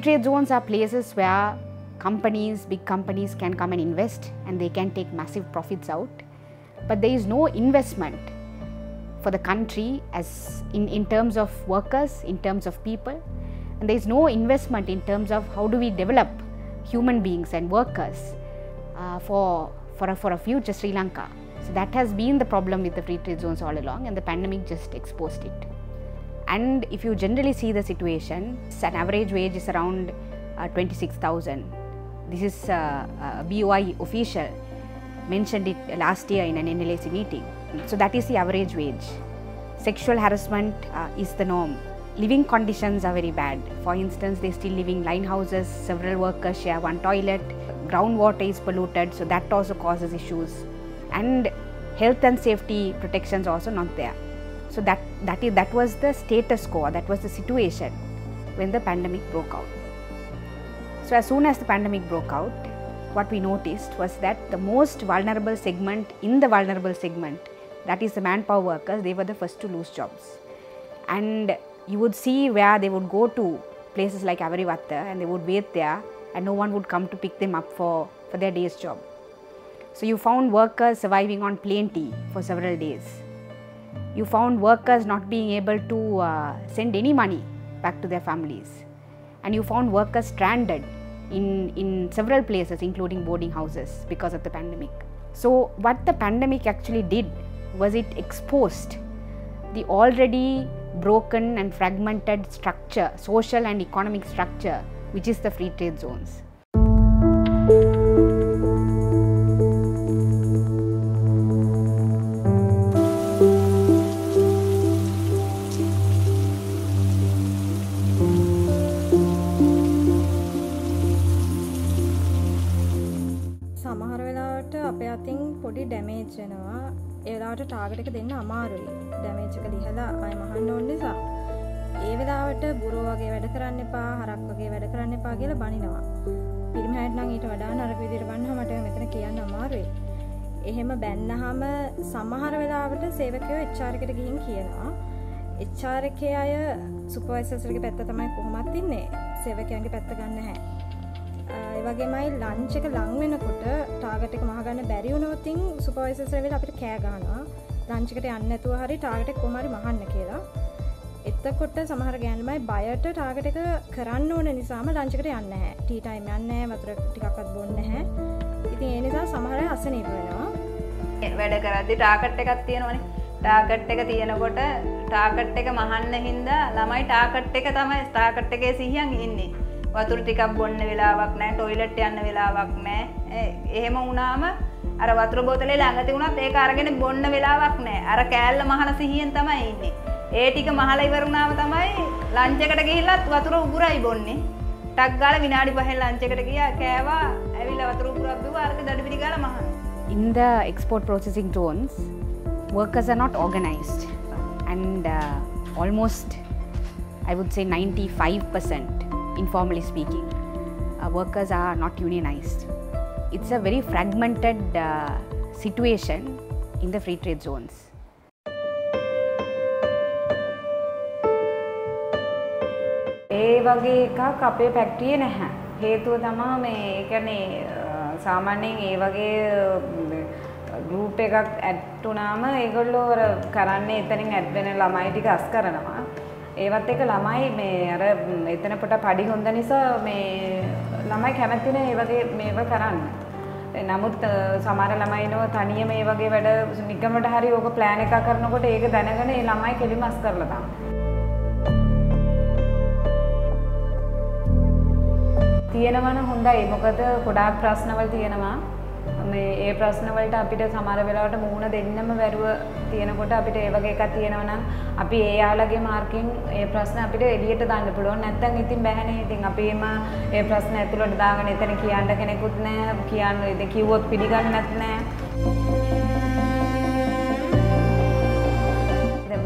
trade zones are places where companies, big companies can come and invest and they can take massive profits out. But there is no investment for the country as in terms of workers, in terms of people. And there is no investment in terms of how do we develop human beings and workers for a future Sri Lanka. So that has been the problem with the free trade zones all along, and the pandemic just exposed it. And if you generally see the situation, an average wage is around 26,000. This is BOI official mentioned it last year in an NLAC meeting. So that is the average wage. Sexual harassment is the norm. Living conditions are very bad. For instance, they still live in line houses, several workers share one toilet, groundwater is polluted, so that also causes issues. And health and safety protections also not there. So that was the status quo, that was the situation when the pandemic broke out. So as soon as the pandemic broke out, what we noticed was that the most vulnerable segment in the vulnerable segment, that is the manpower workers, they were the first to lose jobs. And you would see where they would go to places like Avarivatta and they would wait there and no one would come to pick them up for their day's job. So you found workers surviving on plain tea for several days. You found workers not being able to send any money back to their families. And you found workers stranded in several places, including boarding houses, because of the pandemic. So what the pandemic actually did was it exposed the already broken and fragmented structure, social and economic structure, which is the free trade zones. සමහර වෙලාවට අපේ අතින් පොඩි damage වෙනවා. ඒ වෙලාවට target එක දෙන්න අමාරුයි. ඩැමේජ් එක ලිහලා ආයෙ මහන්න ඕන නිසා. ඒ වෙලාවට බුරෝ වගේ වැඩ කරන්න එපා, හරක් වගේ වැඩ කරන්න එපා කියලා බනිනවා. පිරිමි හැට නම් ඊට වඩා නරක විදිහට බන්නව මට මෙතන කියන්න අමාරුයි. එහෙම බැන්නහම සමහර වෙලාවට සේවකයෝ HR එකට ගිහින් කියනවා. HR එකේ අය සුපර්වයිසර්ස්ගේ පැත්ත තමයි කොහොමත් ඉන්නේ. සේවකයන්ගේ පැත්ත ගන්න නැහැ. ඒ වගේමයි ලන්ච් එක ලඟ වෙනකොට ටාගට් එක මහගන්න බැරි වුණොත් සුපර්වයිසර්ස් ඇවිල්ලා අපිට කෑ ගහනවා ලන්ච් එකට යන්න නැතුව හරි ටාගට් එක කොහොම හරි මහන්න කියලා. එතකොට සමහර ගෑනුමයි බයට ටාගට් එක කරන්න ඕන නිසාම ලන්ච් එකට යන්නේ නැහැ. ටී ටයිම් යන්නේ නැහැ, වතුර ටිකක්වත් බොන්නේ නැහැ. ඉතින් ඒ නිසා සමහර අය අසනීප වෙනවා. වැඩ කරද්දි ටාගට් එකක් තියෙනවනේ. ටාගට් එක තියෙනකොට ටාගට් එක මහන්න හින්දා ළමයි ටාගට් එක තමයි ටාගට් එකේ සිහියන් ඉන්නේ. වතුර ටිකක් බොන්න වෙලාවක් නැහැ, টয়ලට් යන්න වෙලාවක් නැහැ. එහෙම වුණාම අර වතුර බෝතලේ ළඟ තිබුණත් ඒක අරගෙන බොන්න වෙලාවක් නැහැ. අර කෑල්ල මහන සිහියෙන් තමයි ඉන්නේ. ඒ ටික මහලා ඉවර වුණාම තමයි ලන්ච් එකට ගිහිල්ලත් වතුර උගුරයි බොන්නේ. ටක් ගාලා විනාඩි 5න් ලන්ච් එකට ගියා, කෑවා, ඇවිල්ලා වතුර උගුරක් බිව්වා, අරක දඩපිටි ගාලා මහන. In the export processing zones, workers are not organized, and almost I would say 95%, informally speaking, workers are not unionized. It's a very fragmented situation in the free trade zones. ඒ වගේ එකක් අපේ ෆැක්ටරියේ නැහැ. හේතුව තමයි මේ කියන්නේ සාමාන්‍යයෙන් ඒ වගේ ගෲප් එකක් ඇඩ් වුණාම ඒගොල්ලෝ අර කරන්නේ එතනින් ඇඩ් වෙන ළමයි ටික අස් කරනවා. ඒවත් එක ළමයි මේ අර එතන පොට පඩි හොඳ නිසා මේ ළමයි කැමති නෑ ඒ වගේ මේව කරන්න. නමුත් සමහර ළමයි නෝ තනියම මේ වගේ වැඩ නිකම්මට හරි ඕක ප්ලෑන් එකක් කරනකොට ඒක දැනගෙන ඒ ළමයි කෙලිම අස් කරලා දානවා. තියෙනවා නම් හොඳයි. මොකද ගොඩාක් ප්‍රශ්නවල තියෙනවා. මේ ඒ ප්‍රශ්න වලට අපිට සමහර වෙලාවට මුහුණ දෙන්නම බැරුව තියෙනකොට අපිට ඒ වගේ එකක් තියෙනවා නම් අපි ඒ යාළුවගේ මාර්කෙන් ඒ ප්‍රශ්න අපිට එළියට දාන්න පුළුවන්. නැත්නම් ඉතින් බැහැනේ. ඉතින් අපි ඒ ප්‍රශ්න ඇතුළට දාගෙන එතන කියන්න කෙනෙකුත් නැහැ. කියන්න ඉතින් කිව්වොත් පිළිගන්නත් නැහැ.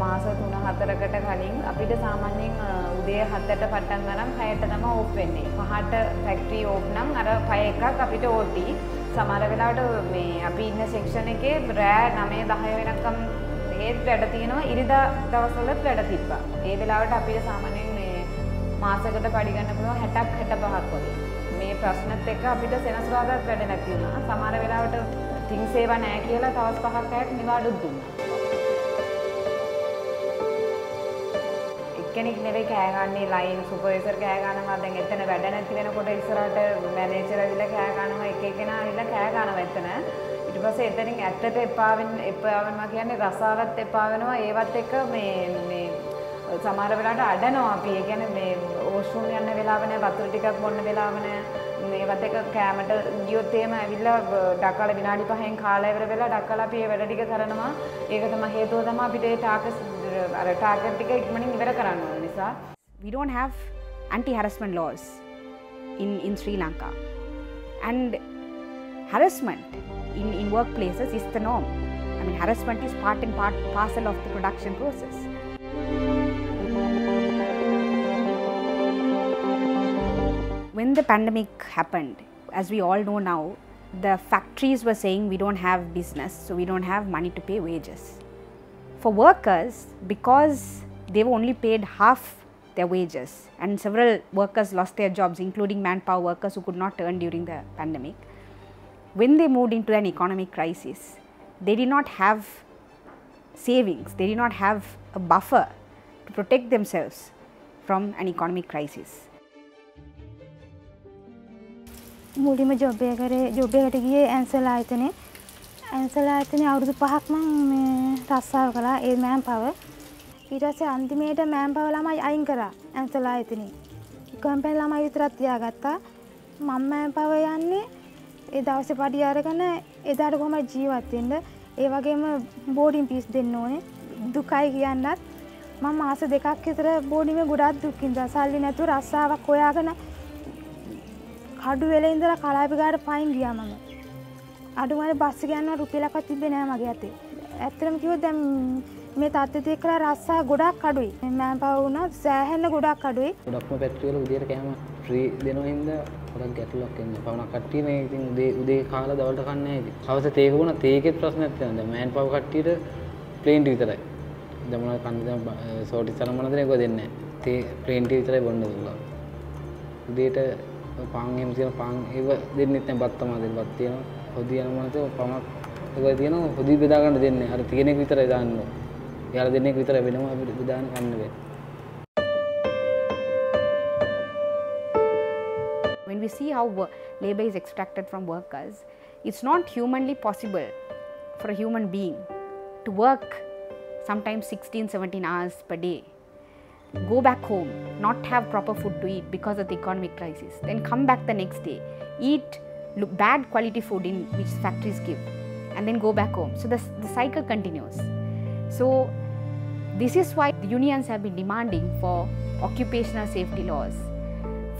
මාස 3-4කට කලින් අපිට සාමාන්‍යයෙන් උදේ 7ට පටන් ගන්න 6ට තමයි ඕප් වෙන්නේ. 5ට ෆැක්ටරි ඕප් නම් අර 5 එකක් අපිට OT. සමහර වෙලාවට මේ අපි ඉන්න සෙක්ෂන් එකේ රෑ 9-10 වෙනකම් ඒත් වැඩ තියෙනවා. ඉරිදා දවස්වලත් වැඩ තිබ්බා. ඒ වෙලාවට අපිට සාමාන්‍යයෙන් මේ මාසයකට පඩි ගන්න පුළුවන් 60ක් 65ක් වගේ. මේ ප්‍රශ්නත් එක්ක අපිට සෙනසුරාදාත් වැඩ නැති වුණා. සමහර වෙලාවට තින් සේවා නැහැ කියලා තවස් 5ක් 6ක් නිවාඩුත් දුන්නා. එක්කෙනෙක් නෙවෙයි කෑ ගන්නේ ලයින් සුපර්වයිසර් කෑ ගන්නවා. දැන් එතන වැඩ නැති වෙනකොට ඉස්සරහට මැනේජර් ඇවිල්ලා කෑ ගන්නවා. එක එකනා ඇවිල්ලා කෑ ගන්නවා එතන. ඊට පස්සේ එතනින් ඇත්තට එපා වෙනවා කියන්නේ රසාවත් එපා වෙනවා. ඒවත් එක්ක මේ සමහර වෙලාවට අඩනවා අපි. ඒ කියන්නේ මේ වොෂ්රූම් යන්න වෙලාව නැහැ, වතුර ටිකක් බොන්න වෙලාව නැහැ. මේවත් එක්ක කැමරට ගියොත් එහෙම ඇවිල්ලා ඩකලා විනාඩි 5න් කාලා ඉවර වෙලා ඩකලා අපි මේ වැඩ ටික කරනවා. ඒක තමයි හේතුව තමයි අපිට ඒ ටාගට් ටික ඉක්මනින් ඉවර කරන්න ඕන නිසා. We don't have anti-harassment laws in Sri Lanka, and harassment in workplaces is the norm. I mean, harassment is part and parcel of the production process. When the pandemic happened, as we all know now, the factories were saying we don't have business, so we don't have money to pay wages. For workers, because they were only paid half their wages, and several workers lost their jobs, including manpower workers who could not earn during the pandemic. When they moved into an economic crisis, they did not have savings, they did not have a buffer to protect themselves from an economic crisis. මුලින්ම job එකට ගියේ ඇන්සල් ආයතනේ අවුරුදු 5ක් මම රස්සාව කළා ඒ මෑන් power. ඊට පස්සේ අන්තිමේට මෑන් පවර් ළමයි අයින් කරා ඇන්සල් ආයතනේ. කම්පැනි ළමයි විතරක් තියාගත්තා. මම මෑන් පවර් යන්නේ ඒ දවසේ පඩි අරගෙන එදාට කොහොමද ජීවත් වෙන්න. ඒ වගේම බෝඩින් පීස් දෙන්න ඕනේ. දුකයි කියන්නත් මම මාස 2ක් විතර බෝඩිමේ ගොඩාක් දුක් විඳා. සල්ලි නැතුව රස්සාවක් හොයාගෙන කඩු වෙලේ ඉඳලා කලාපි ගාට පයින් ගියා මම. අඩුමනේ බස් එක යනවා රුපියලක්වත් තිබ්බේ නෑ මගේ අතේ. ඇත්තටම කිව්වොත් දැන් මේ තාත්තේ එක්කලා රස්සා ගොඩක් අඩුයි. මම පව වුණා සෑහෙන ගොඩක් අඩුයි. ගොඩක්ම පැට්‍රි වල උදේට කෑම ෆ්‍රී දෙනවා හින්දා ගොඩක් ගැටලුවක් එන්නේ. පවණක් කට්ටිය මේ ඉතින් උදේ කාලා දවල්ට කන්නේ නැහැ ඉතින්. හවස තේක වුණා තේකෙත් ප්‍රශ්නයක් තියෙනවා. දැන් මෑන් පව කට්ටියට ප්ලේන් ටී විතරයි. දැන් මොනවද කන්නේ දැන් සෝටි තරම් මොනවද නේ ඒක දෙන්නේ නැහැ. තේ ප්ලේන් ටී විතරයි බොන්න දුන්නා. උදේට පාන් එහෙම තියෙන පාන් ඒව දෙන්නෙත් නැහැ බත් තමයි දෙන්නේ. බත් තියෙනවා. හොදි යන මොනවද පමක් ඒක තියෙනවා. හොදි බෙදා ගන්න දෙන්නේ. අර තියෙන එක විතරයි දාන්නේ. යාලා දෙන්නේ එක විතරයි වෙනම අපිට බෙදාන කන්න බෑ. When we see how labor is extracted from workers, it's not humanly possible for a human being to work sometimes 16-17 hours per day, go back home, not have proper food to eat because of the economic crisis, then come back the next day, eat bad quality food in which factories give, and then go back home. So the cycle continues. So this is why the unions have been demanding for occupational safety laws,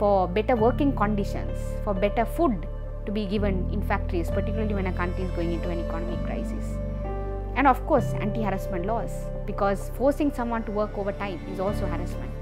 for better working conditions, for better food to be given in factories, particularly when a country is going into an economic crisis. And of course, anti-harassment laws, because forcing someone to work overtime is also harassment.